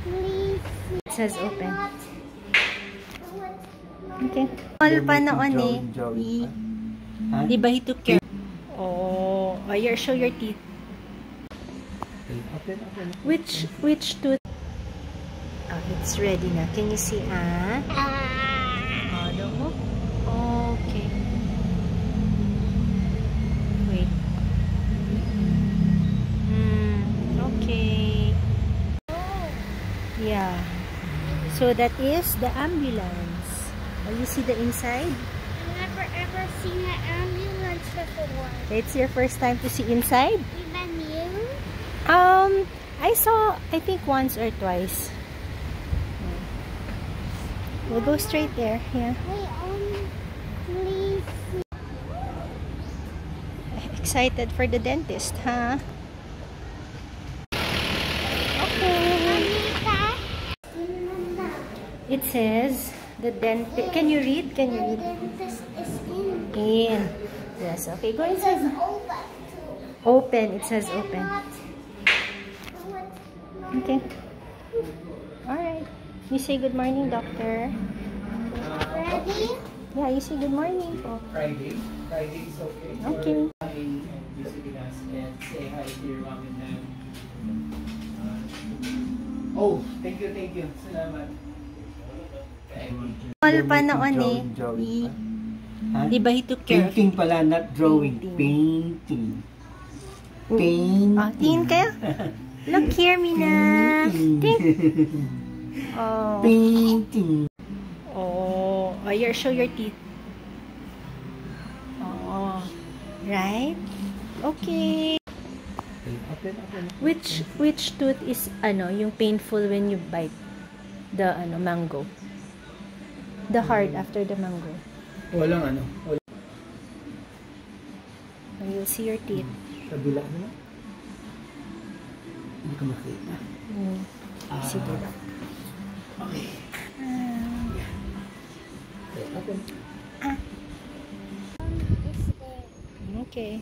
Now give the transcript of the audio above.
Please. It says open. Okay. All pa noon eh. Diba he took care? Oh, show your teeth. Which tooth? Oh, it's ready na. Can you see? Oh, no? Okay. Wait. Okay. Yeah. So that is the ambulance. Oh, you see the inside? I've never ever seen an ambulance before. It's your first time to see inside? Even you? I saw, I think once or twice. We'll go straight there. Yeah. Please. Excited for the dentist, huh? It says the dentist. Can you read? Can you read? The dentist is in. In. Yes. Okay. Go inside. Open. It says open. Okay. All right. You say good morning, doctor. Ready? Yeah. You say good morning. Friday. Friday is okay. Okay. And visiting us and say hi to your mom and dad. Oh, thank you, thank you. Salamat. All pa noon eh. Diba he took care? Painting pala, not drawing. Painting. Painting. Oh, tingin kayo? Look here, Mina. Oh. Painting. Oh, show your teeth. Oh, right? Okay. Which tooth is yung painful when you bite the mango? The hard after the mango. Walang You'll see your teeth. Kabila mo? Hindi ko makita. Sige daw. Okay. It's there. Okay.